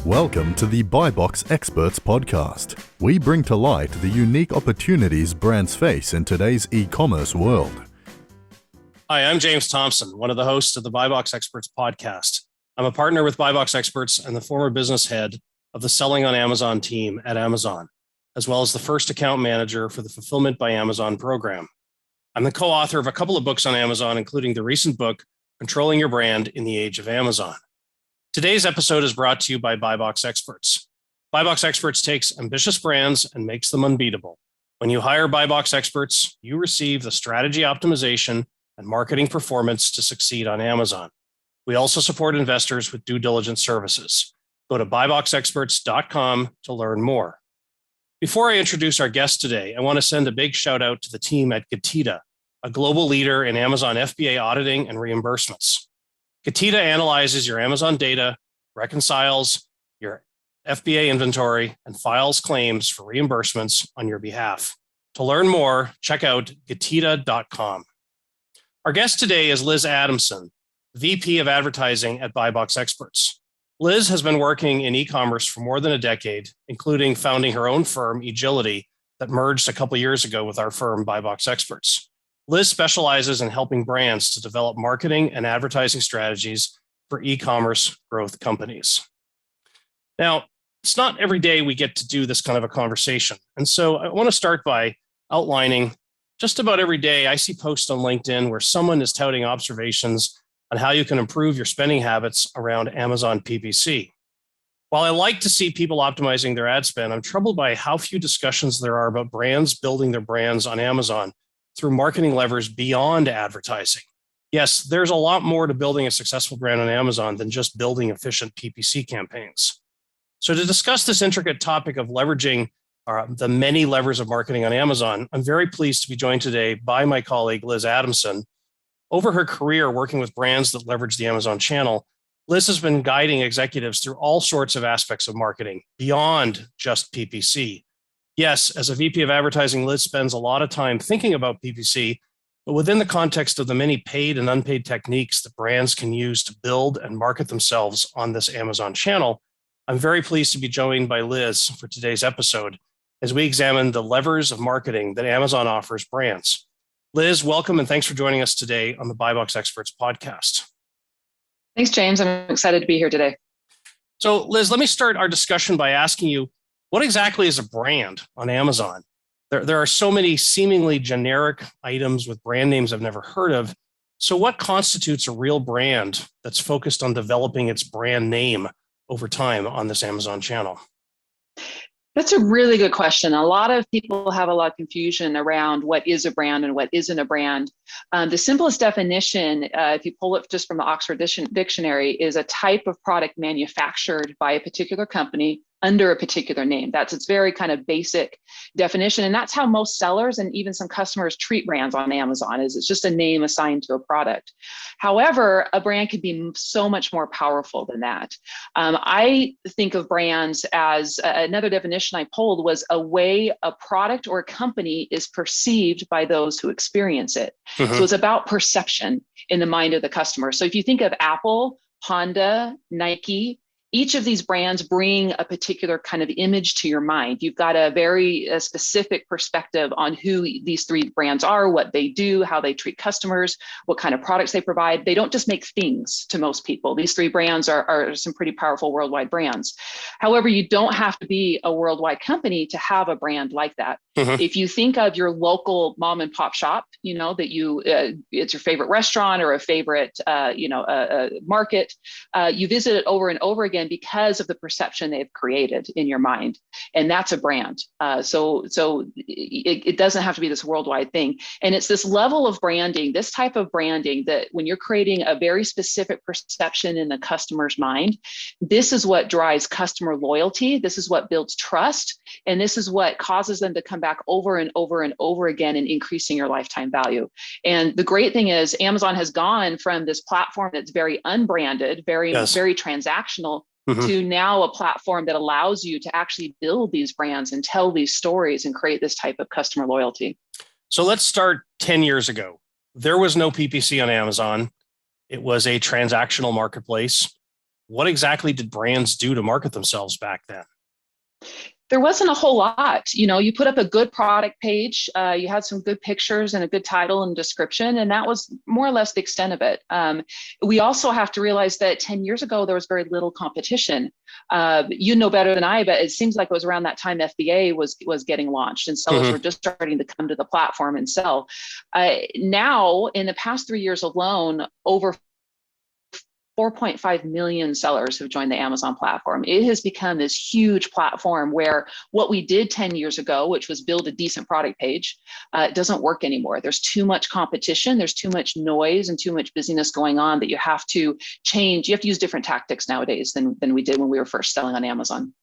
Welcome to the BuyBox Experts podcast. We bring to light the unique opportunities brands face in today's e-commerce world. Hi, I'm James Thompson, one of the hosts of the BuyBox Experts podcast. I'm a partner with BuyBox Experts and the former business head of the Selling on Amazon team at Amazon, as well as the first account manager for the Fulfillment by Amazon program. I'm the co-author of a couple of books on Amazon, including the recent book, Controlling Your Brand in the Age of Amazon. Today's episode is brought to you by BuyBox Experts. BuyBox Experts takes ambitious brands and makes them unbeatable. When you hire BuyBox Experts, you receive the strategy optimization and marketing performance to succeed on Amazon. We also support investors with due diligence services. Go to buyboxexperts.com to learn more. Before I introduce our guest today, I want to send a big shout out to the team at Getida, a global leader in Amazon FBA auditing and reimbursements. Getida analyzes your Amazon data, reconciles your FBA inventory, and files claims for reimbursements on your behalf. To learn more, check out getida.com. Our guest today is Liz Adamson, VP of Advertising at BuyBox Experts. Liz has been working in e-commerce for more than a decade, including founding her own firm, Agility, that merged a couple years ago with our firm, BuyBox Experts. Liz specializes in helping brands to develop marketing and advertising strategies for e-commerce growth companies. Now, it's not every day we get to do this kind of a conversation. And so I want to start by outlining just about every day I see posts on LinkedIn where someone is touting observations on how you can improve your spending habits around Amazon PPC. While I like to see people optimizing their ad spend, I'm troubled by how few discussions there are about brands building their brands on Amazon through marketing levers beyond advertising. Yes, there's a lot more to building a successful brand on Amazon than just building efficient PPC campaigns. So to discuss this intricate topic of leveraging the many levers of marketing on Amazon, I'm very pleased to be joined today by my colleague, Liz Adamson. Over her career working with brands that leverage the Amazon channel, Liz has been guiding executives through all sorts of aspects of marketing beyond just PPC. Yes, as a VP of advertising, Liz spends a lot of time thinking about PPC, but within the context of the many paid and unpaid techniques that brands can use to build and market themselves on this Amazon channel, I'm very pleased to be joined by Liz for today's episode as we examine the levers of marketing that Amazon offers brands. Liz, welcome and thanks for joining us today on the BuyBox Experts podcast. Thanks, James. I'm excited to be here today. So, Liz, let me start our discussion by asking you, what exactly is a brand on Amazon? There are so many seemingly generic items with brand names I've never heard of. So what constitutes a real brand that's focused on developing its brand name over time on this Amazon channel? That's a really good question. A lot of people have a lot of confusion around what is a brand and what isn't a brand. The simplest definition, if you pull it just from the Oxford Dictionary, is a type of product manufactured by a particular company under a particular name. That's its very kind of basic definition. And that's how most sellers and even some customers treat brands on Amazon, is it's just a name assigned to a product. However, a brand can be so much more powerful than that. I think of brands as another definition I pulled was a way a product or a company is perceived by those who experience it. Mm-hmm. So it's about perception in the mind of the customer. So if you think of Apple, Honda, Nike, each of these brands bring a particular kind of image to your mind. You've got a very specific perspective on who these three brands are, what they do, how they treat customers, what kind of products they provide. They don't just make things to most people. These three brands are some pretty powerful worldwide brands. However, you don't have to be a worldwide company to have a brand like that. Mm-hmm. If you think of your local mom and pop shop, that it's your favorite restaurant or a favorite, market, you visit it over and over again because of the perception they've created in your mind. And that's a brand. So it doesn't have to be this worldwide thing. And it's this level of branding, this type of branding, that when you're creating a very specific perception in the customer's mind, this is what drives customer loyalty. This is what builds trust. And this is what causes them to come back over and over and over again and increasing your lifetime value. And the great thing is Amazon has gone from this platform that's very unbranded, very transactional, mm-hmm. to now a platform that allows you to actually build these brands and tell these stories and create this type of customer loyalty. So let's start 10 years ago. There was no PPC on Amazon. It was a transactional marketplace. what exactly did brands do to market themselves back then? There wasn't a whole lot. You put up a good product page, you had some good pictures and a good title and description, and that was more or less the extent of it. We also have to realize that 10 years ago, there was very little competition. You know better than I, but it seems like it was around that time FBA was getting launched and sellers were just starting to come to the platform and sell. Now, in the past 3 years alone, over 4.5 million sellers have joined the Amazon platform. It has become this huge platform where what we did 10 years ago, which was build a decent product page, doesn't work anymore. There's too much competition. There's too much noise and too much busyness going on that you have to change. You have to use different tactics nowadays than we did when we were first selling on Amazon.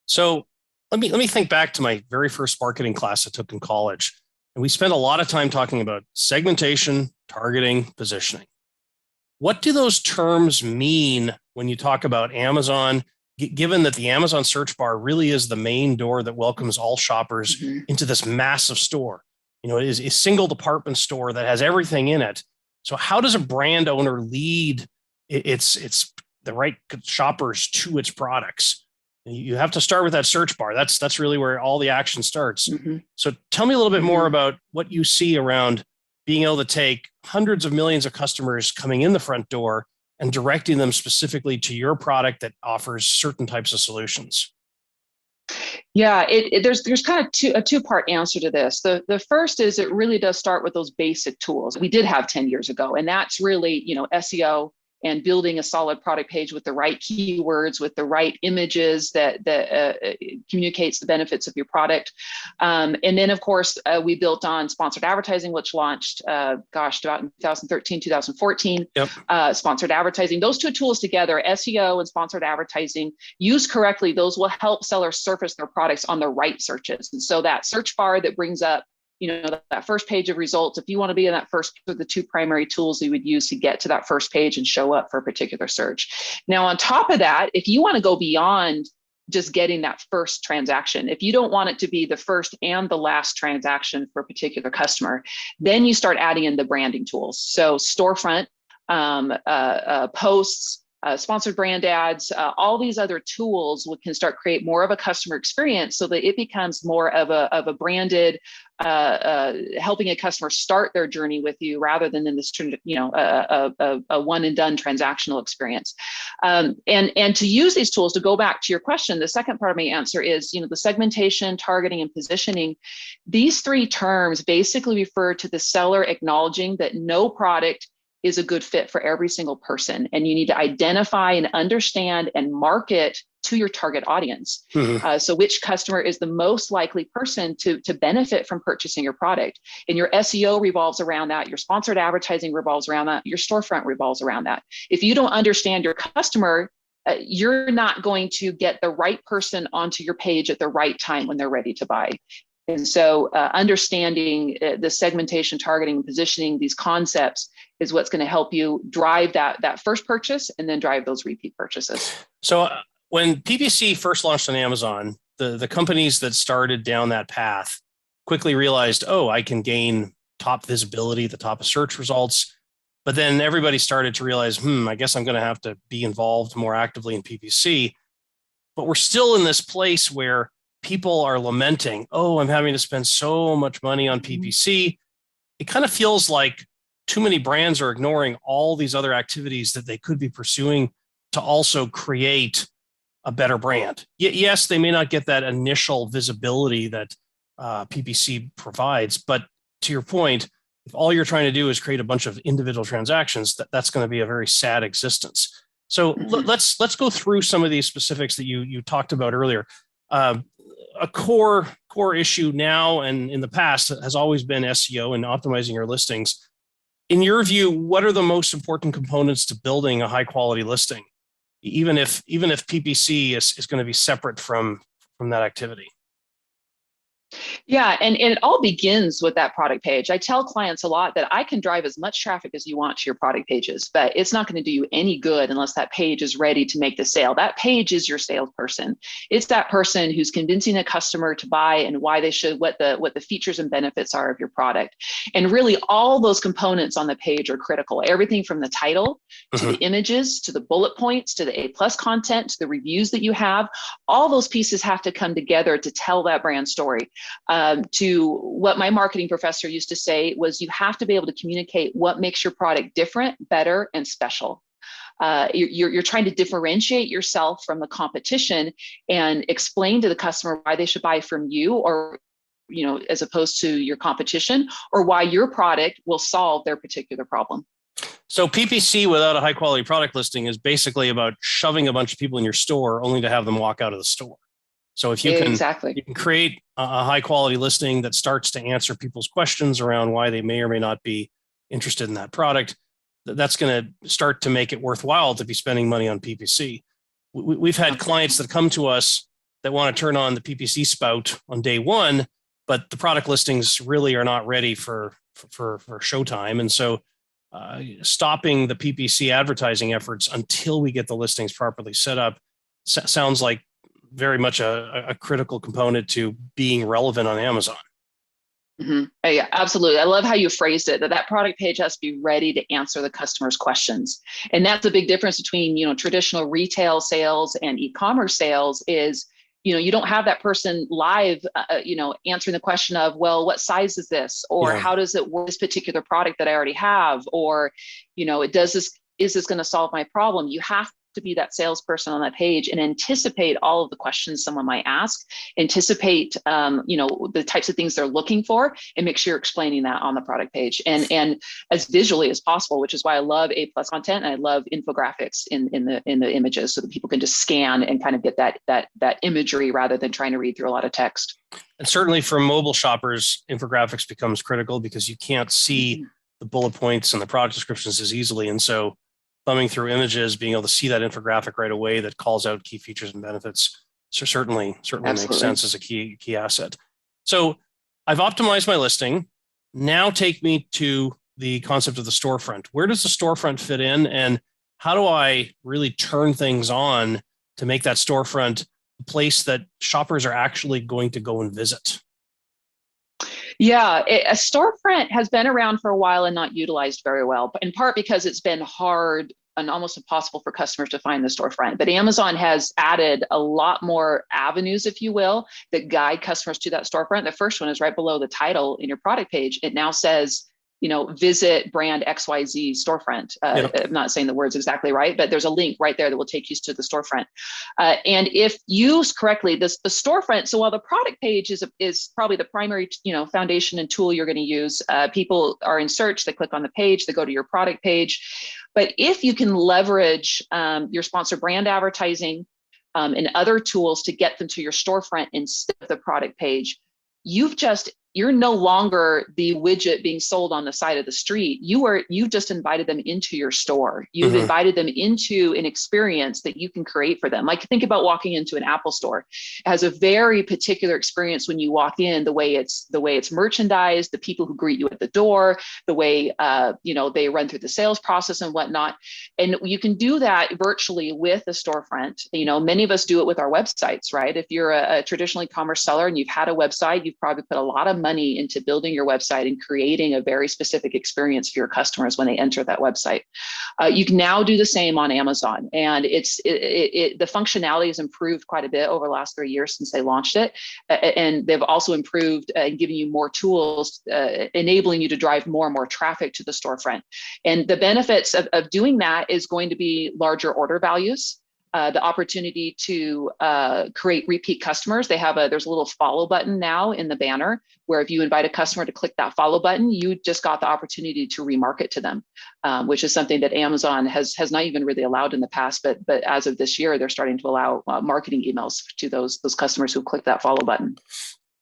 So let me think back to my very first marketing class I took in college. And we spent a lot of time talking about segmentation, targeting, positioning. What do those terms mean when you talk about Amazon, given that the Amazon search bar really is the main door that welcomes all shoppers into this massive store? It is a single department store that has everything in it. So how does a brand owner lead its the right shoppers to its products? You have to start with that search bar. That's really where all the action starts. So tell me a little bit more about what you see around being able to take hundreds of millions of customers coming in the front door and directing them specifically to your product that offers certain types of solutions. Yeah, there's kind of a two-part answer to this. The first is it really does start with those basic tools we did have 10 years ago, and that's really SEO and building a solid product page with the right keywords, with the right images that communicates the benefits of your product. And then, of course, we built on sponsored advertising, which launched, about in 2013, 2014. Sponsored advertising, those two tools together, SEO and sponsored advertising, used correctly, those will help sellers surface their products on the right searches. And so that search bar that brings up that first page of results, if you want to be in that first, the two primary tools you would use to get to that first page and show up for a particular search. Now, on top of that, if you want to go beyond just getting that first transaction, if you don't want it to be the first and the last transaction for a particular customer, then you start adding in the branding tools. So Storefront, posts, sponsored brand ads, all these other tools can start create more of a customer experience so that it becomes more of a branded, helping a customer start their journey with you rather than in this, a one and done transactional experience. And to use these tools, to go back to your question, the second part of my answer is, the segmentation, targeting, and positioning. These three terms basically refer to the seller acknowledging that no product is a good fit for every single person. And you need to identify and understand and market to your target audience. So which customer is the most likely person to benefit from purchasing your product? And your SEO revolves around that. Your sponsored advertising revolves around that. Your storefront revolves around that. If you don't understand your customer, you're not going to get the right person onto your page at the right time when they're ready to buy. And so understanding the segmentation, targeting, and positioning, these concepts is what's going to help you drive that first purchase and then drive those repeat purchases. So when PPC first launched on Amazon, the companies that started down that path quickly realized, I can gain top visibility, the top of search results. But then everybody started to realize, I guess I'm going to have to be involved more actively in PPC. But we're still in this place where people are lamenting, I'm having to spend so much money on PPC. It kind of feels like too many brands are ignoring all these other activities that they could be pursuing to also create a better brand. Yes, they may not get that initial visibility that PPC provides, but to your point, if all you're trying to do is create a bunch of individual transactions, that's going to be a very sad existence. So let's go through some of these specifics that you talked about earlier. A core issue now and in the past has always been SEO and optimizing your listings. In your view, what are the most important components to building a high quality listing, even if PPC is going to be separate from that activity? Yeah, and it all begins with that product page. I tell clients a lot that I can drive as much traffic as you want to your product pages, but it's not going to do you any good unless that page is ready to make the sale. That page is your salesperson. It's that person who's convincing a customer to buy and why they should, what the features and benefits are of your product. And really all those components on the page are critical. Everything from the title to the images, to the bullet points, to the A+ content, to the reviews that you have, all those pieces have to come together to tell that brand story. To what my marketing professor used to say was, you have to be able to communicate what makes your product different, better, and special. You're trying to differentiate yourself from the competition and explain to the customer why they should buy from you, or as opposed to your competition, or why your product will solve their particular problem. So PPC without a high quality product listing is basically about shoving a bunch of people in your store only to have them walk out of the store. So if you can, you can create a high quality listing that starts to answer people's questions around why they may or may not be interested in that product, that's going to start to make it worthwhile to be spending money on PPC. We've had clients that come to us that want to turn on the PPC spout on day one, but the product listings really are not ready for showtime. And so stopping the PPC advertising efforts until we get the listings properly set up sounds like very much a critical component to being relevant on Amazon. Mm-hmm. Yeah, absolutely. I love how you phrased it, that product page has to be ready to answer the customer's questions. And that's a big difference between, traditional retail sales and e-commerce sales is, you don't have that person live, answering the question of, well, what size is this? Or how does it work, this particular product that I already have? Or, is this going to solve my problem? You have to be that salesperson on that page and anticipate all of the questions someone might ask, anticipate, the types of things they're looking for, and make sure you're explaining that on the product page and as visually as possible, which is why I love A+ content. And I love infographics in the images so that people can just scan and kind of get that imagery rather than trying to read through a lot of text. And certainly for mobile shoppers, infographics becomes critical because you can't see the bullet points and the product descriptions as easily. And so thumbing through images, being able to see that infographic right away that calls out key features and benefits, so certainly makes sense as a key asset. So I've optimized my listing. Now take me to the concept of the storefront. Where does the storefront fit in, and how do I really turn things on to make that storefront a place that shoppers are actually going to go and visit? Yeah, a storefront has been around for a while and not utilized very well, but in part because it's been hard and almost impossible for customers to find the storefront. But Amazon has added a lot more avenues, if you will, that guide customers to that storefront. The first one is right below the title in your product page. It now says, visit brand XYZ storefront. I'm not saying the words exactly right, but there's a link right there that will take you to the storefront. And if used correctly, the storefront, so while the product page is probably the primary, foundation and tool you're going to use, people are in search, they click on the page, they go to your product page. But if you can leverage your sponsor brand advertising and other tools to get them to your storefront instead of the product page, you're no longer the widget being sold on the side of the street. You've just invited them into your store. You've invited them into an experience that you can create for them. Like, think about walking into an Apple store. It has a very particular experience when you walk in, the way it's merchandised, the people who greet you at the door, the way they run through the sales process and whatnot. And you can do that virtually with a storefront. Many of us do it with our websites, right? If you're a traditional e-commerce seller and you've had a website, you've probably put a lot of money into building your website and creating a very specific experience for your customers when they enter that website. You can now do the same on Amazon, and the functionality has improved quite a bit over the last 3 years since they launched it, and they've also improved and given you more tools, enabling you to drive more and more traffic to the storefront. And the benefits of doing that is going to be larger order values. The opportunity to create repeat customers. There's a little follow button now in the banner, where if you invite a customer to click that follow button, you just got the opportunity to remarket to them, which is something that Amazon has not even really allowed in the past. But as of this year, they're starting to allow marketing emails to those customers who click that follow button.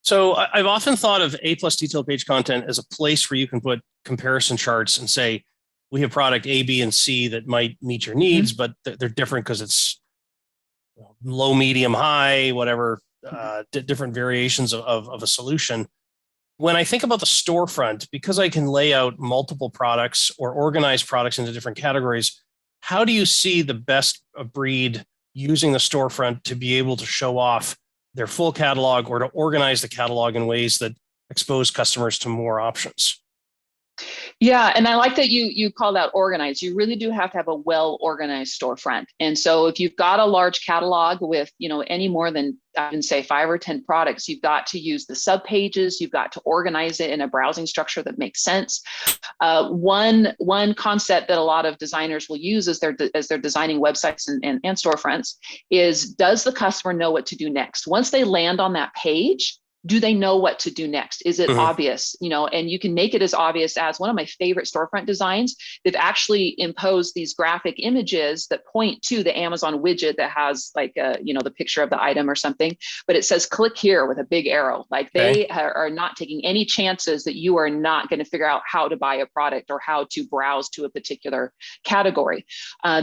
So I've often thought of A+ detail page content as a place where you can put comparison charts and say, we have product A, B, and C that might meet your needs, but they're different because it's low, medium, high, whatever different variations of a solution. When I think about the storefront, because I can lay out multiple products or organize products into different categories, how do you see the best of breed using the storefront to be able to show off their full catalog or to organize the catalog in ways that expose customers to more options? Yeah, and I like that you call that organized. You really do have to have a well-organized storefront. And so if you've got a large catalog with, any more than I can say 5 or 10 products, you've got to use the subpages. You've got to organize it in a browsing structure that makes sense. One concept that a lot of designers will use as they're designing websites and storefronts is, does the customer know what to do next? Once they land on that page, do they know what to do next? Is it obvious? And you can make it as obvious as one of my favorite storefront designs. They've actually imposed these graphic images that point to the Amazon widget that has like the picture of the item or something, but it says click here with a big arrow. Like they are not taking any chances that you are not going to figure out how to buy a product or how to browse to a particular category.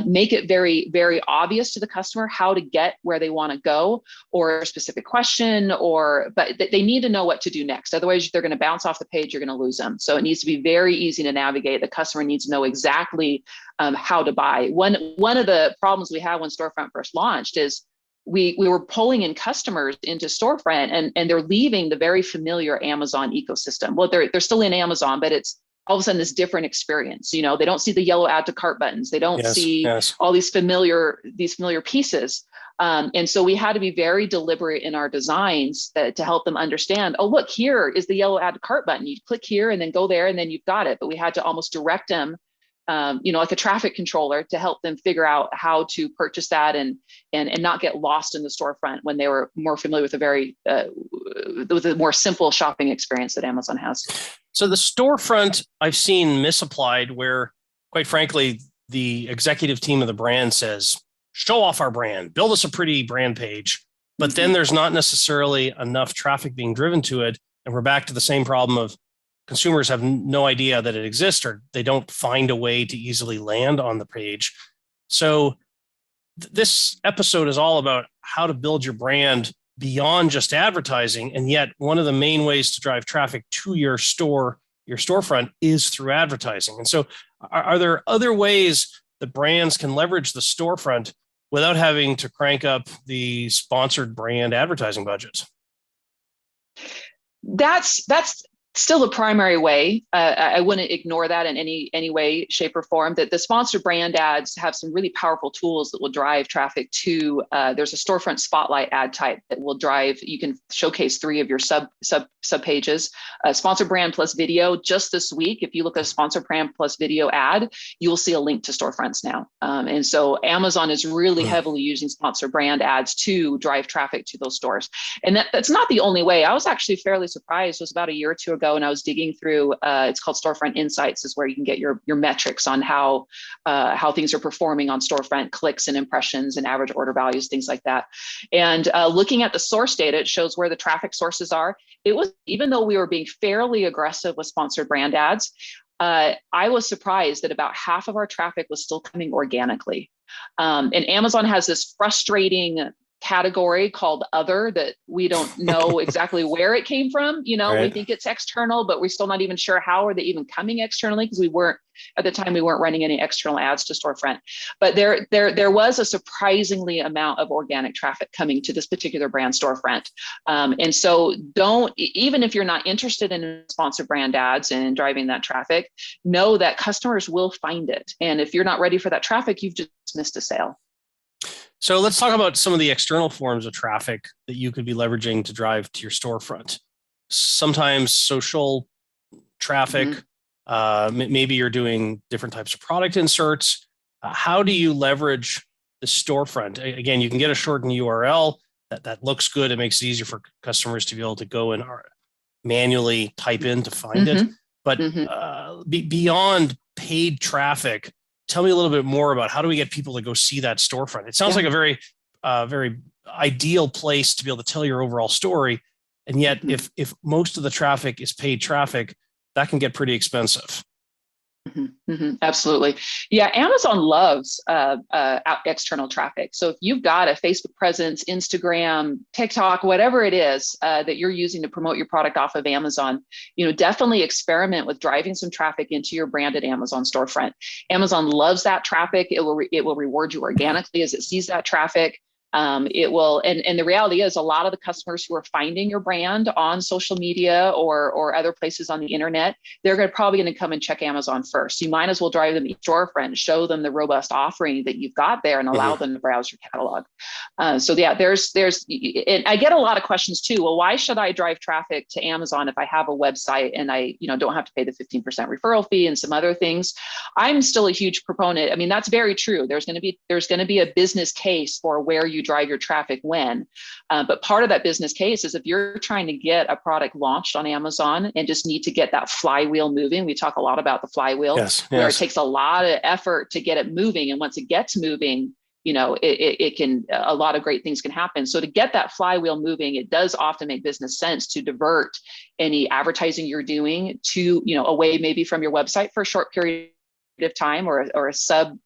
Make it very, very obvious to the customer how to get where they want to go, or a specific question, but they need to know what to do next. Otherwise, they're going to bounce off the page. You're going to lose them. So it needs to be very easy to navigate. The customer needs to know exactly how to buy. One of the problems we had when Storefront first launched is we were pulling in customers into Storefront, and they're leaving the very familiar Amazon ecosystem. Well, they're still in Amazon, but it's all of a sudden this different experience. They don't see the yellow add to cart buttons. They don't see all these familiar pieces. And so we had to be very deliberate in our designs to help them understand, oh, look, here is the yellow add to cart button. You click here and then go there and then you've got it. But we had to almost direct them, like a traffic controller, to help them figure out how to purchase that and not get lost in the storefront when they were more familiar with with a more simple shopping experience that Amazon has. So the storefront I've seen misapplied where, quite frankly, the executive team of the brand says, show off our brand, build us a pretty brand page, but then there's not necessarily enough traffic being driven to it. And we're back to the same problem of consumers have no idea that it exists, or they don't find a way to easily land on the page. So this episode is all about how to build your brand beyond just advertising. And yet one of the main ways to drive traffic to your storefront is through advertising. And so are there other ways that brands can leverage the storefront without having to crank up the sponsored brand advertising budget? That's still the primary way. I wouldn't ignore that in any way, shape, or form. That the sponsored brand ads have some really powerful tools that will drive traffic to. There's a storefront spotlight ad type that will drive. You can showcase 3 of your sub pages. Sponsored brand plus video. Just this week, if you look at a sponsored brand plus video ad, you will see a link to storefronts now. And so Amazon is really heavily using sponsored brand ads to drive traffic to those stores. And that's not the only way. I was actually fairly surprised. It was about a year or two ago, and I was digging through, it's called Storefront Insights, is where you can get your metrics on how things are performing on storefront, clicks and impressions and average order values, things like that. And looking at the source data, it shows where the traffic sources are. It was, even though we were being fairly aggressive with sponsored brand ads, I was surprised that about half of our traffic was still coming organically. And Amazon has this frustrating category called other that we don't know exactly where it came from. Right. We think it's external, but we're still not even sure how are they even coming externally, because at the time we weren't running any external ads to storefront. But there was a surprisingly amount of organic traffic coming to this particular brand storefront. And so even if you're not interested in sponsored brand ads and driving that traffic, know that customers will find it. And if you're not ready for that traffic, you've just missed a sale. So let's talk about some of the external forms of traffic that you could be leveraging to drive to your storefront. Sometimes social traffic, maybe you're doing different types of product inserts. How do you leverage the storefront? Again, you can get a shortened URL that looks good. It makes it easier for customers to be able to go and manually type in to find it. But beyond paid traffic, tell me a little bit more about how do we get people to go see that storefront? It sounds like a very, very ideal place to be able to tell your overall story. And yet, if most of the traffic is paid traffic, that can get pretty expensive. Absolutely. Yeah, Amazon loves external traffic. So if you've got a Facebook presence, Instagram, TikTok, whatever it is that you're using to promote your product off of Amazon, definitely experiment with driving some traffic into your branded Amazon storefront. Amazon loves that traffic. It will reward you organically as it sees that traffic. It will, and the reality is a lot of the customers who are finding your brand on social media or other places on the internet, they're probably going to come and check Amazon first. You might as well drive them to your storefront, show them the robust offering that you've got there and allow them to browse your catalog. So yeah, and I get a lot of questions too. Well, why should I drive traffic to Amazon if I have a website and I, don't have to pay the 15% referral fee and some other things? I'm still a huge proponent. I mean, that's very true. There's going to be a business case for where you drive your traffic when. But part of that business case is if you're trying to get a product launched on Amazon and just need to get that flywheel moving. We talk a lot about the flywheel, where it takes a lot of effort to get it moving. And once it gets moving, it can, a lot of great things can happen. So to get that flywheel moving, it does often make business sense to divert any advertising you're doing to, away maybe from your website for a short period of time or a sub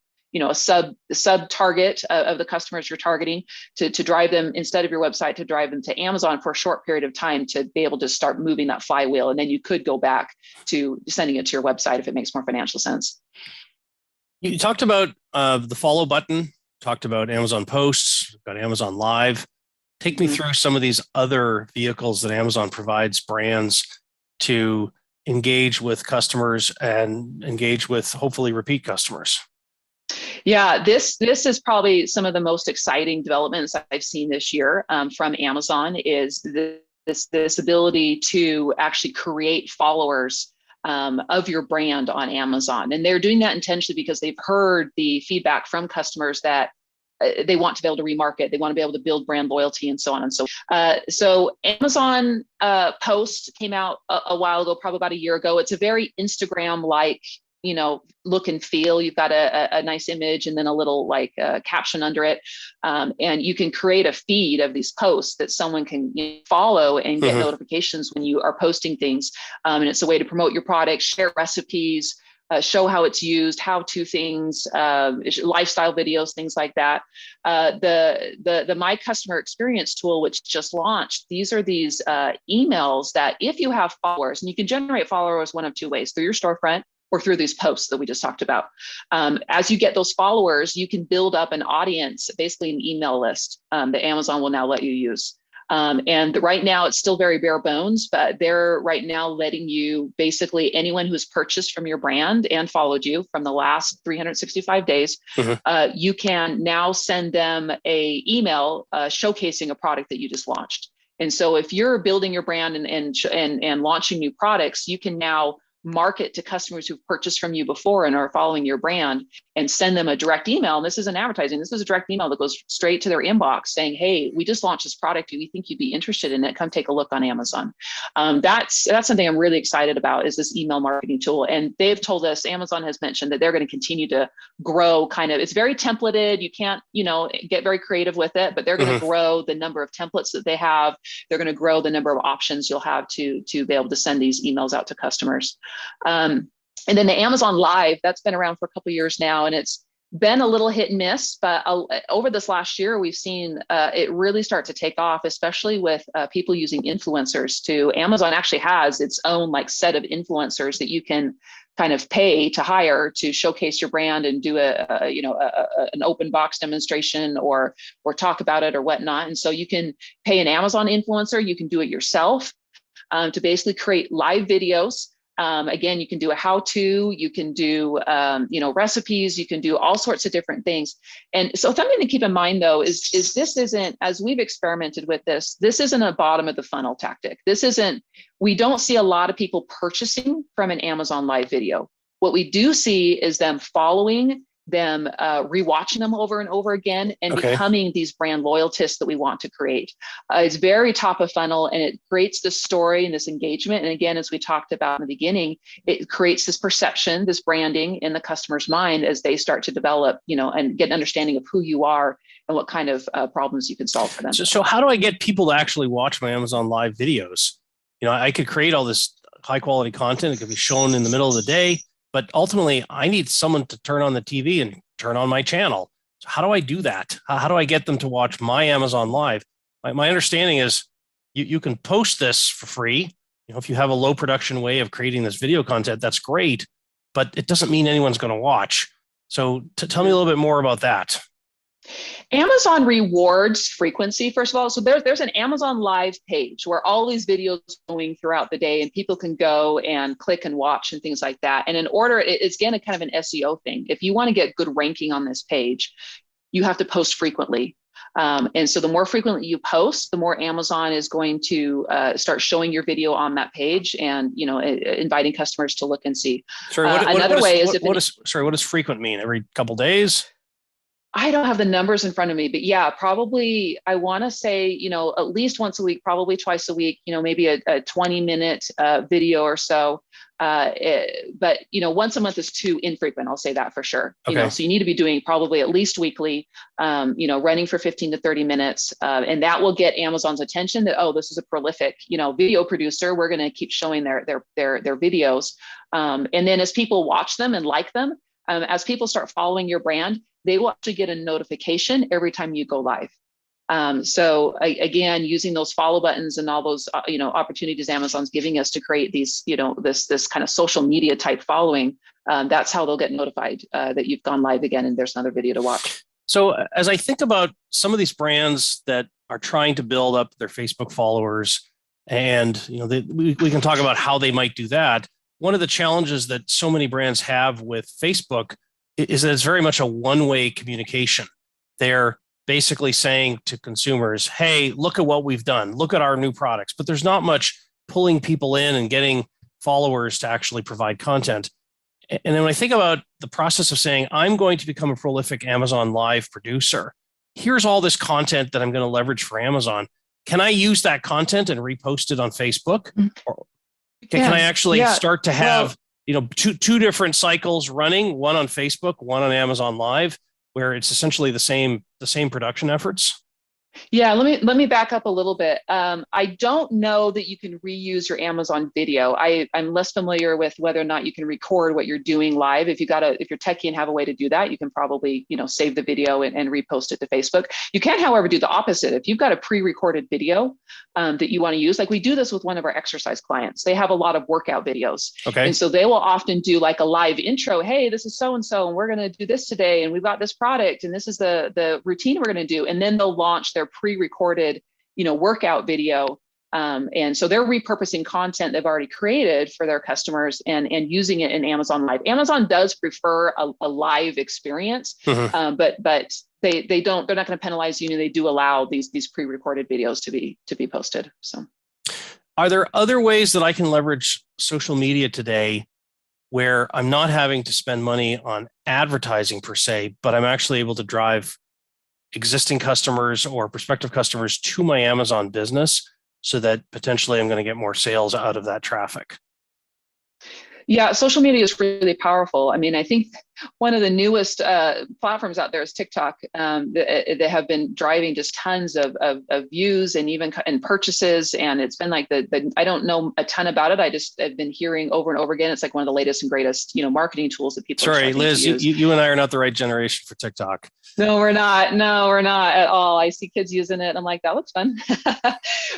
target of the customers you're targeting to drive them instead of your website, to drive them to Amazon for a short period of time to be able to start moving that flywheel. And then you could go back to sending it to your website if it makes more financial sense. You talked about the follow button, talked about Amazon posts, got Amazon Live. Take me through some of these other vehicles that Amazon provides brands to engage with customers and engage with hopefully repeat customers. Yeah, this is probably some of the most exciting developments I've seen this year from Amazon is this ability to actually create followers of your brand on Amazon. And they're doing that intentionally because they've heard the feedback from customers that they want to be able to remarket, they want to be able to build brand loyalty and so on and so on. So Amazon post came out a while ago, probably about a year ago. It's a very Instagram-like look and feel. You've got a nice image and then a little caption under it. And you can create a feed of these posts that someone can follow and get notifications when you are posting things. And it's a way to promote your product, share recipes, show how it's used, how-to things, lifestyle videos, things like that. The My Customer Experience tool, which just launched, these are these emails that if you have followers, and you can generate followers one of two ways, through your storefront or through these posts that we just talked about. As you get those followers, you can build up an audience, basically an email list that Amazon will now let you use. And right now it's still very bare bones, but they're right now letting you basically anyone who's purchased from your brand and followed you from the last 365 days, you can now send them a email showcasing a product that you just launched. And so if you're building your brand and launching new products, you can now market to customers who've purchased from you before and are following your brand and send them a direct email. And this isn't advertising. This is a direct email that goes straight to their inbox saying, hey, we just launched this product. Do you think you'd be interested in it? Come take a look on Amazon. That's something I'm really excited about is this email marketing tool. And they've told us, Amazon has mentioned that they're going to continue to grow it's very templated. You can't, get very creative with it, but they're going to grow the number of templates that they have. They're going to grow the number of options you'll have to be able to send these emails out to customers. And then the Amazon Live, that's been around for a couple of years now, and it's been a little hit and miss, but over this last year, we've seen it really start to take off, especially with people using influencers too. Amazon actually has its own set of influencers that you can kind of pay to hire to showcase your brand and do an open box demonstration or talk about it or whatnot. And so you can pay an Amazon influencer, you can do it yourself to basically create live videos. Again, you can do a how-to, you can do, recipes, you can do all sorts of different things. And so something to keep in mind, though, is this isn't, as we've experimented with this isn't a bottom of the funnel tactic. We don't see a lot of people purchasing from an Amazon Live video. What we do see is them following, them rewatching them over and over again and becoming these brand loyalists that we want to create. It's very top of funnel and it creates this story and this engagement. And again, as we talked about in the beginning, it creates this perception, this branding in the customer's mind as they start to develop, and get an understanding of who you are and what kind of problems you can solve for them. So how do I get people to actually watch my Amazon Live videos? I could create all this high quality content. It could be shown in the middle of the day. but ultimately I need someone to turn on the TV and turn on my channel. So how do I do that? How do I get them to watch my Amazon Live? My understanding is you can post this for free. If you have a low production way of creating this video content, that's great, but it doesn't mean anyone's going to watch. So tell me a little bit more about that. Amazon rewards frequency, first of all. So there's an Amazon Live page where all these videos are going throughout the day, and people can go and click and watch and things like that. And in order, it's again a kind of an SEO thing. If you want to get good ranking on this page, you have to post frequently. And so the more frequently you post, the more Amazon is going to start showing your video on that page, and inviting customers to look and see. What does frequent mean? Every couple days? I don't have the numbers in front of me, but yeah, probably I want to say, at least once a week, probably twice a week, maybe a 20-minute video or so. But once a month is too infrequent. I'll say that for sure. Okay. So you need to be doing probably at least weekly, running for 15 to 30 minutes. And that will get Amazon's attention that, oh, this is a prolific, video producer. We're going to keep showing their videos. And then as people watch them and like them, as people start following your brand, they will actually get a notification every time you go live. So again, using those follow buttons and all those, opportunities Amazon's giving us to create these, this kind of social media type following, that's how they'll get notified that you've gone live again and there's another video to watch. So as I think about some of these brands that are trying to build up their Facebook followers, and we can talk about how they might do that. One of the challenges that so many brands have with Facebook is that it's very much a one-way communication. They're basically saying to consumers, hey, look at what we've done. Look at our new products. But there's not much pulling people in and getting followers to actually provide content. And then when I think about the process of saying, I'm going to become a prolific Amazon Live producer, here's all this content that I'm going to leverage for Amazon. Can I use that content and repost it on Facebook? Or can I actually start to have two different cycles running, one on Facebook, one on Amazon Live, where it's essentially the same production efforts? Yeah, let me back up a little bit. I don't know that you can reuse your Amazon video. I'm less familiar with whether or not you can record what you're doing live. If you're techie and have a way to do that, you can probably save the video and repost it to Facebook. You can, however, do the opposite. If you've got a pre-recorded video that you want to use, like we do this with one of our exercise clients. They have a lot of workout videos, okay, and so they will often do like a live intro. Hey, this is so and so, and we're going to do this today, and we've got this product, and this is the routine we're going to do, and then they'll launch their pre-recorded, workout video. And so they're repurposing content they've already created for their customers and using it in Amazon Live. Amazon does prefer a live experience, but they're not going to penalize you. They do allow these pre-recorded videos to be posted. So, are there other ways that I can leverage social media today where I'm not having to spend money on advertising per se, but I'm actually able to drive existing customers or prospective customers to my Amazon business so that potentially I'm going to get more sales out of that traffic? Yeah, social media is really powerful. I mean, I think one of the newest platforms out there is TikTok. They have been driving just tons of views and even purchases. And it's been like I don't know a ton about it. I just have been hearing over and over again. It's like one of the latest and greatest, marketing tools that people. Sorry, Liz, you and I are not the right generation for TikTok. No, we're not. No, we're not at all. I see kids using it. And I'm like, that looks fun.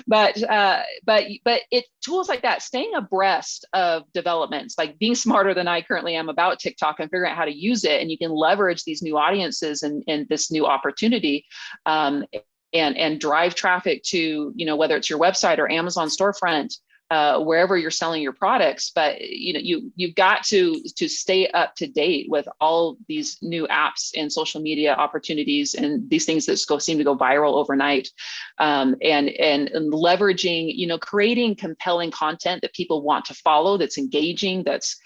but it tools like that, staying abreast of developments, like being smarter than I currently am about TikTok and figuring out how to use it. And you can leverage these new audiences and this new opportunity and drive traffic to, whether it's your website or Amazon storefront, wherever you're selling your products. But you've got to stay up to date with all these new apps and social media opportunities and these things that seem to go viral overnight, and leveraging, creating compelling content that people want to follow, that's engaging, that's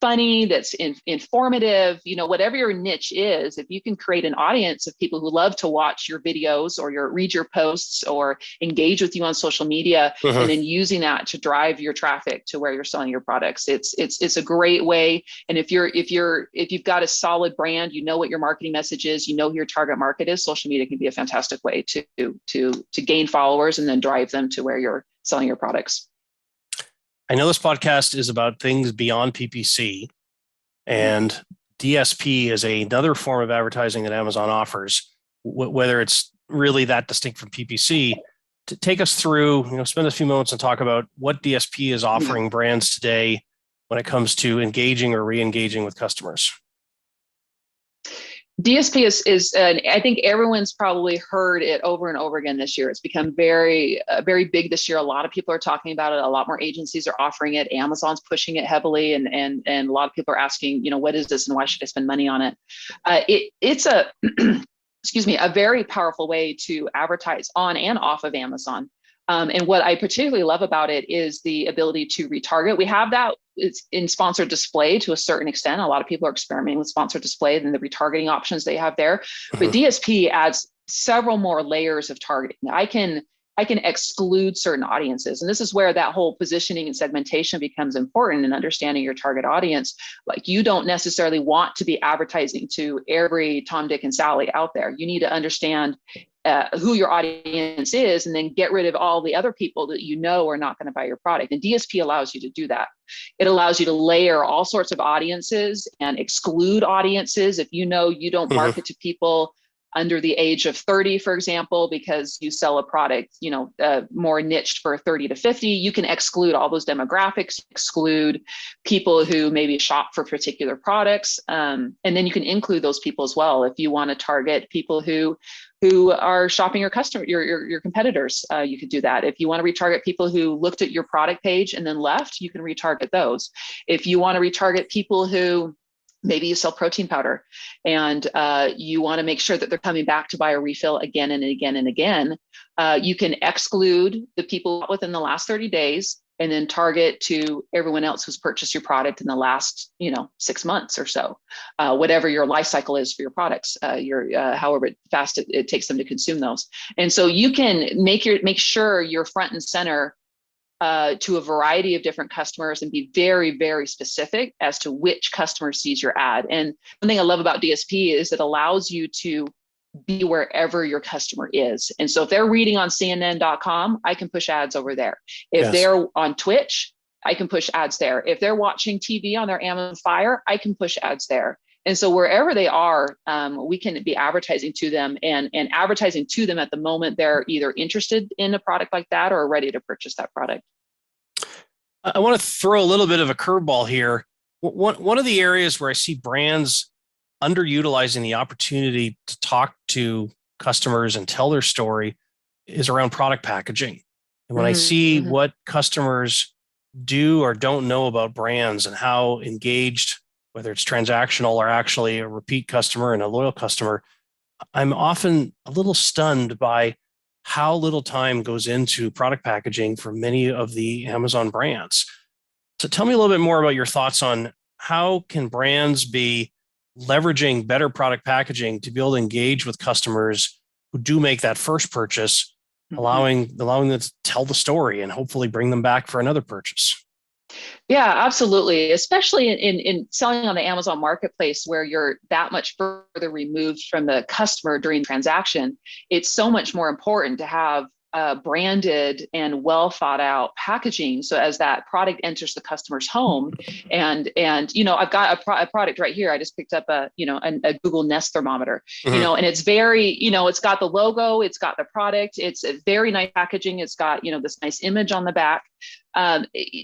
funny, that's informative, whatever your niche is. If you can create an audience of people who love to watch your videos or read your posts or engage with you on social media, and then using that to drive your traffic to where you're selling your products, it's a great way. And if you've got a solid brand, what your marketing message is, who your target market is, social media can be a fantastic way to gain followers and then drive them to where you're selling your products. I know this podcast is about things beyond PPC, And DSP is another form of advertising that Amazon offers, whether it's really that distinct from PPC. To take us through, spend a few moments and talk about what DSP is offering brands today when it comes to engaging or re-engaging with customers. DSP is I think everyone's probably heard it over and over again this year. It's become very, very big this year. A lot of people are talking about it. A lot more agencies are offering it. Amazon's pushing it heavily, and a lot of people are asking, what is this and why should I spend money on it? It's a excuse me, a very powerful way to advertise on and off of Amazon. And what I particularly love about it is the ability to retarget. We have that it's in sponsored display to a certain extent. A lot of people are experimenting with sponsored display and the retargeting options they have there. But DSP adds several more layers of targeting. I can exclude certain audiences. And this is where that whole positioning and segmentation becomes important in understanding your target audience. Like, you don't necessarily want to be advertising to every Tom, Dick, and Sally out there. You need to understand who your audience is, and then get rid of all the other people that are not going to buy your product. And DSP allows you to do that. It allows you to layer all sorts of audiences and exclude audiences. If you don't market to people under the age of 30, for example, because you sell a product, more niched for 30 to 50, you can exclude all those demographics, exclude people who maybe shop for particular products. And then you can include those people as well. If you want to target people who are shopping your competitors, you could do that. If you want to retarget people who looked at your product page and then left, you can retarget those. If you want to retarget people who maybe you sell protein powder and you want to make sure that they're coming back to buy a refill again and again and again, you can exclude the people within the last 30 days and then target to everyone else who's purchased your product in the last, 6 months or so, whatever your life cycle is for your products, however fast it takes them to consume those. And so you can make sure you're front and center to a variety of different customers and be very, very specific as to which customer sees your ad. And one thing I love about DSP is it allows you to be wherever your customer is. And so if they're reading on CNN.com, I can push ads over there. If they're on Twitch, I can push ads there. If they're watching TV on their Amazon Fire, I can push ads there. And so wherever they are, we can be advertising to them and advertising to them at the moment they're either interested in a product like that or ready to purchase that product. I want to throw a little bit of a curveball here. One of the areas where I see brands underutilizing the opportunity to talk to customers and tell their story is around product packaging. And when I see what customers do or don't know about brands and how engaged, whether it's transactional or actually a repeat customer and a loyal customer, I'm often a little stunned by how little time goes into product packaging for many of the Amazon brands. So tell me a little bit more about your thoughts on how can brands be leveraging better product packaging to be able to engage with customers who do make that first purchase, allowing them to tell the story and hopefully bring them back for another purchase. Yeah, absolutely. Especially in selling on the Amazon marketplace, where you're that much further removed from the customer during the transaction. It's so much more important to have branded and well thought out packaging. So as that product enters the customer's home, and I've got a product right here. I just picked up a Google Nest thermometer, and it's very, it's got the logo, it's got the product, it's a very nice packaging. It's got, this nice image on the back.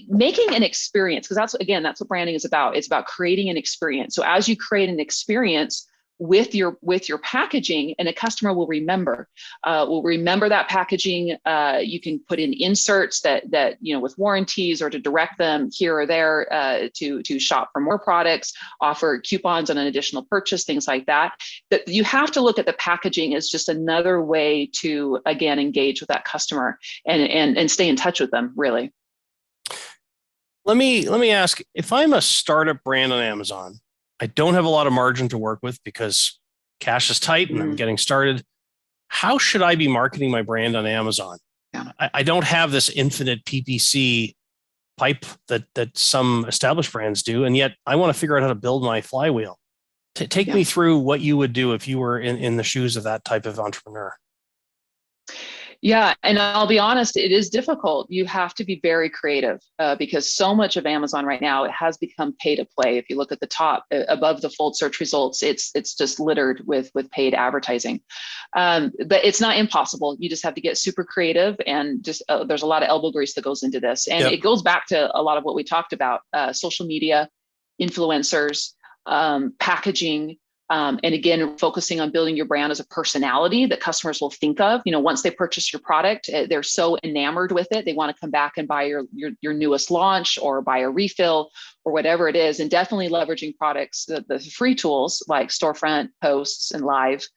Making an experience, because that's what branding is about. It's about creating an experience. So as you create an experience with your packaging, and a customer will remember that packaging. You can put in inserts that with warranties, or to direct them here or there to shop for more products, offer coupons on an additional purchase, things like that. That you have to look at the packaging as just another way to, again, engage with that customer and stay in touch with them, really. Let me ask, if I'm a startup brand on Amazon, I don't have a lot of margin to work with because cash is tight and I'm getting started. How should I be marketing my brand on Amazon? Yeah. I don't have this infinite PPC pipe that some established brands do, and yet I want to figure out how to build my flywheel. Take me through what you would do if you were in the shoes of that type of entrepreneur. Yeah, and I'll be honest, it is difficult. You have to be very creative because so much of Amazon right now, it has become pay to play. If you look at the top above the fold search results, it's just littered with paid advertising. But it's not impossible. You just have to get super creative, and just there's a lot of elbow grease that goes into this, and Yep. it goes back to a lot of what we talked about: social media, influencers, packaging. And again, focusing on building your brand as a personality that customers will think of. Once they purchase your product, they're so enamored with it, they want to come back and buy your newest launch or buy a refill or whatever it is. And definitely leveraging products, the free tools like Storefront, Posts, and Live,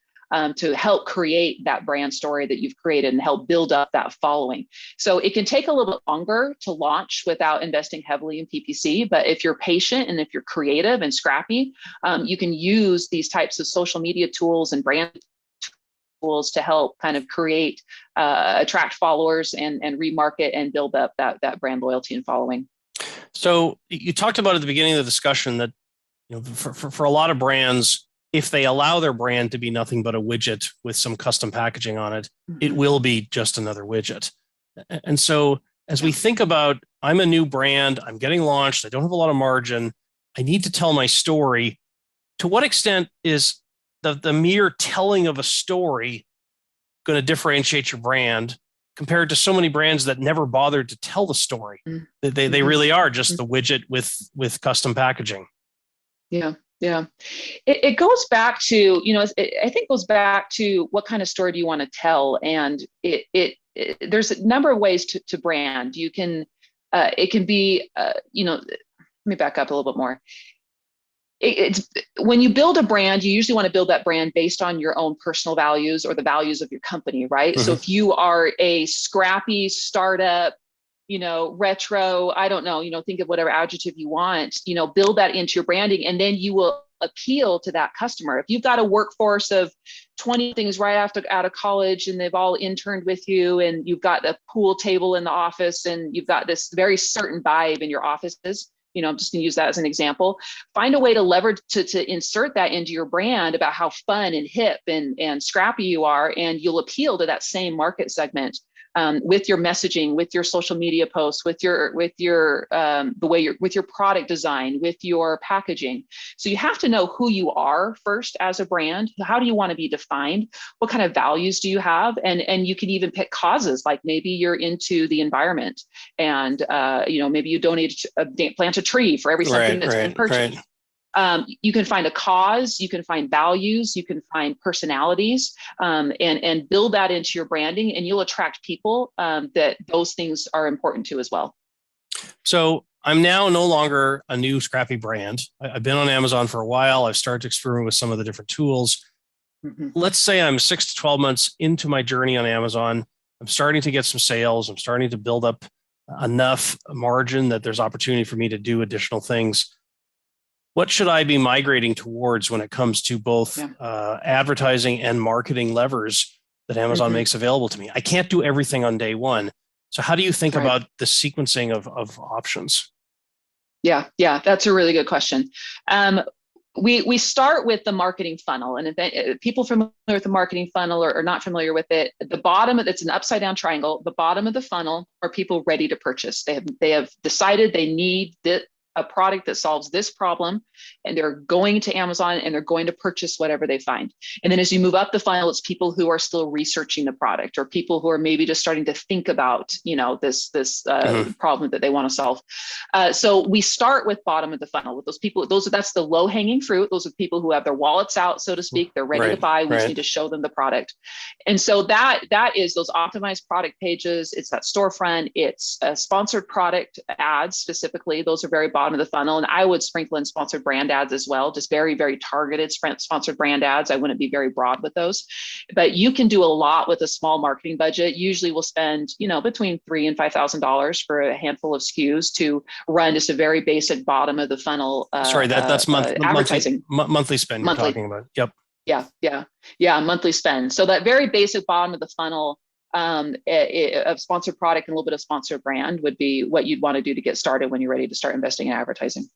to help create that brand story that you've created and help build up that following. So it can take a little bit longer to launch without investing heavily in PPC. But if you're patient and if you're creative and scrappy, you can use these types of social media tools and brand tools to help kind of create, attract followers and remarket and build up that brand loyalty and following. So you talked about at the beginning of the discussion that, for a lot of brands, if they allow their brand to be nothing but a widget with some custom packaging on it, it will be just another widget. And so as we think about, I'm a new brand, I'm getting launched, I don't have a lot of margin, I need to tell my story. To what extent is the mere telling of a story going to differentiate your brand compared to so many brands that never bothered to tell the story? They really are just the widget with custom packaging. Yeah. Yeah. It goes back to, I think goes back to what kind of story do you want to tell? And there's a number of ways to brand. You can, it can be, let me back up a little bit more. It's when you build a brand, you usually want to build that brand based on your own personal values or the values of your company, right? Mm-hmm. So if you are a scrappy startup, retro, I don't know, think of whatever adjective you want, build that into your branding, and then you will appeal to that customer. If you've got a workforce of 20 things right out of college and they've all interned with you, and you've got the pool table in the office, and you've got this very certain vibe in your offices, I'm just going to use that as an example. Find a way to leverage to insert that into your brand about how fun and hip and scrappy you are, and you'll appeal to that same market segment. With your messaging, with your social media posts, with your product design, with your packaging. So you have to know who you are first as a brand. How do you want to be defined? What kind of values do you have? And you can even pick causes, like maybe you're into the environment, and maybe you plant a tree for every something that's been purchased. Right. You can find a cause, you can find values, you can find personalities, and build that into your branding, and you'll attract people that those things are important to as well. So I'm now no longer a new scrappy brand. I've been on Amazon for a while. I've started to experiment with some of the different tools. Mm-hmm. Let's say I'm 6 to 12 months into my journey on Amazon. I'm starting to get some sales. I'm starting to build up enough margin that there's opportunity for me to do additional things. What should I be migrating towards when it comes to both advertising and marketing levers that Amazon makes available to me? I can't do everything on day one. So how do you think about the sequencing of options? Yeah, that's a really good question. We start with the marketing funnel, and if people familiar with the marketing funnel or not familiar with it, the bottom, it's an upside down triangle. The bottom of the funnel are people ready to purchase. They have decided they need a product that solves this problem, and they're going to Amazon and they're going to purchase whatever they find. And then as you move up the funnel, it's people who are still researching the product, or people who are maybe just starting to think about, this problem that they want to solve. So we start with bottom of the funnel with those people. That's the low hanging fruit. Those are people who have their wallets out, so to speak. They're ready to buy. We just need to show them the product. And so that is those optimized product pages. It's that storefront. It's sponsored product ads specifically. Those are very bottom of the funnel. And I would sprinkle in sponsored brand ads as well, just very, very targeted sponsored brand ads. I wouldn't be very broad with those, but you can do a lot with a small marketing budget. Usually we'll spend, between $3,000 and $5,000 for a handful of SKUs to run just a very basic bottom of the funnel. That's advertising. Monthly spend you're talking about. Yep. Yeah. Monthly spend. So that very basic bottom of the funnel of sponsored product and a little bit of sponsored brand would be what you'd want to do to get started when you're ready to start investing in advertising.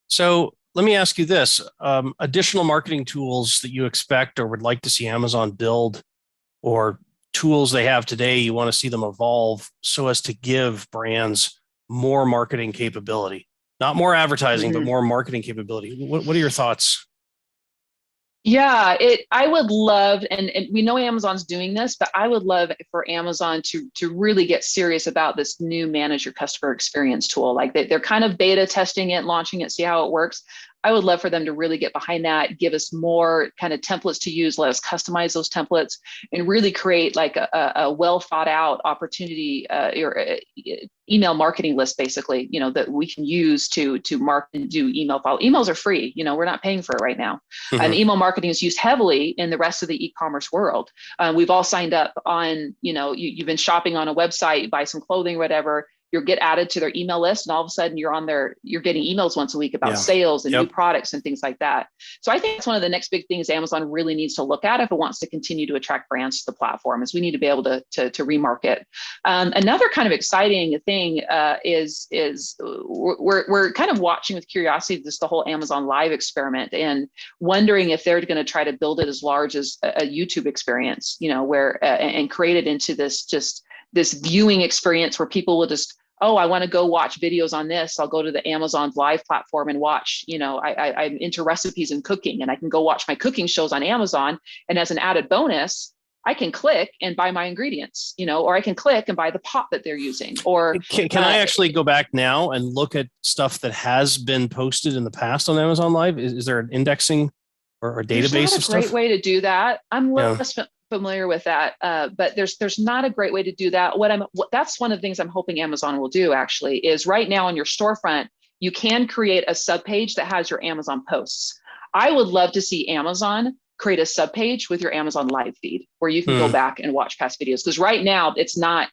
So let me ask you this, additional marketing tools that you expect or would like to see Amazon build or tools they have today, you want to see them evolve so as to give brands more marketing capability, not more advertising, but more marketing capability. What are your thoughts? Yeah, I would love, and we know Amazon's doing this, but I would love for Amazon to really get serious about this new manage your customer experience tool. Like they're kind of beta testing it, launching it, see how it works. I would love for them to really get behind that, give us more kind of templates to use, let us customize those templates, and really create like a well thought out opportunity or email marketing list, basically, that we can use to market and do email follow. Emails are free. We're not paying for it right now. And email marketing is used heavily in the rest of the e-commerce world. We've all signed up on, you've been shopping on a website, you buy some clothing, whatever. You get added to their email list, and all of a sudden you're getting emails once a week about sales and new products and things like that. So I think it's one of the next big things Amazon really needs to look at if it wants to continue to attract brands to the platform, is we need to be able to remarket. Another kind of exciting thing is we're kind of watching with curiosity this the whole Amazon Live experiment, and wondering if they're going to try to build it as large as a YouTube experience, where and create it into this viewing experience where people will just, oh, I want to go watch videos on this. I'll go to the Amazon Live platform and watch, I'm into recipes and cooking, and I can go watch my cooking shows on Amazon. And as an added bonus, I can click and buy my ingredients, or I can click and buy the pot that they're using. Or can I actually go back now and look at stuff that has been posted in the past on Amazon Live? Is there an indexing or a database of stuff? Great way to do that. I'm less familiar with that, but there's not a great way to do that. That's one of the things I'm hoping Amazon will do, actually, is right now on your storefront, you can create a subpage that has your Amazon posts. I would love to see Amazon create a subpage with your Amazon Live feed where you can go back and watch past videos. Because right now there's not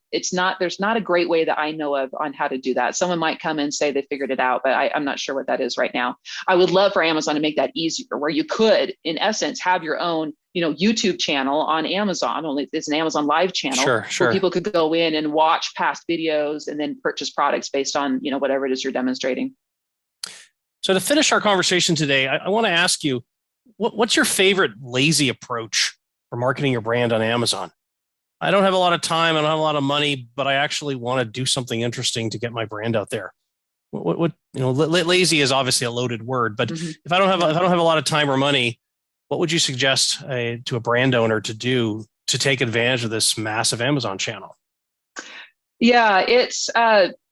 a great way that I know of on how to do that. Someone might come and say they figured it out, but I'm not sure what that is right now. I would love for Amazon to make that easier, where you could, in essence, have your own YouTube channel on Amazon. Only it's an Amazon Live channel where people could go in and watch past videos and then purchase products based on whatever it is you're demonstrating. So to finish our conversation today, I want to ask you, what's your favorite lazy approach for marketing your brand on Amazon? I don't have a lot of time, I don't have a lot of money, but I actually want to do something interesting to get my brand out there. Lazy is obviously a loaded word, but if I don't have a lot of time or money, what would you suggest to a brand owner to do to take advantage of this massive Amazon channel? Yeah, it's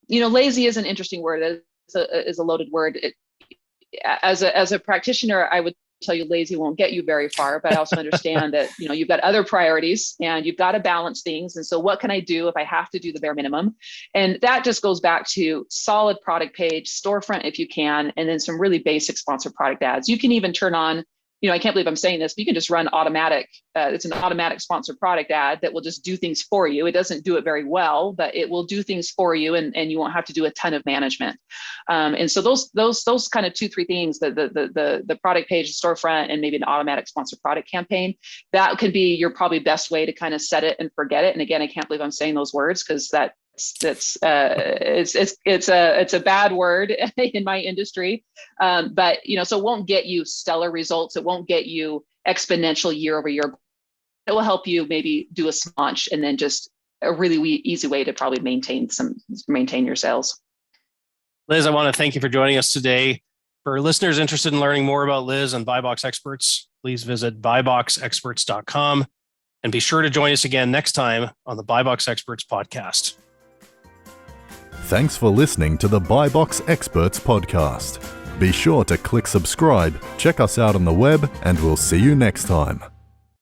lazy is an interesting word. It's a loaded word. As a practitioner, I would tell you lazy won't get you very far, but I also understand that you've got other priorities and you've got to balance things. And so what can I do if I have to do the bare minimum? And that just goes back to solid product page, storefront if you can, and then some really basic sponsored product ads. You can even turn on, I can't believe I'm saying this, but you can just run automatic. It's an automatic sponsored product ad that will just do things for you. It doesn't do it very well, but it will do things for you, and you won't have to do a ton of management. And so those kind of 2-3 things, the product page, the storefront, and maybe an automatic sponsored product campaign, that could be your probably best way to kind of set it and forget it. And again, I can't believe I'm saying those words, because it's a bad word in my industry, but so it won't get you stellar results. It won't get you exponential year over year. It will help you maybe do a launch, and then just a really easy way to probably maintain your sales. Liz, I want to thank you for joining us today. For listeners interested in learning more about Liz and BuyBox Experts, please visit buyboxexperts.com, and be sure to join us again next time on the BuyBox Experts podcast. Thanks for listening to the BuyBox Experts podcast. Be sure to click subscribe, check us out on the web, and we'll see you next time.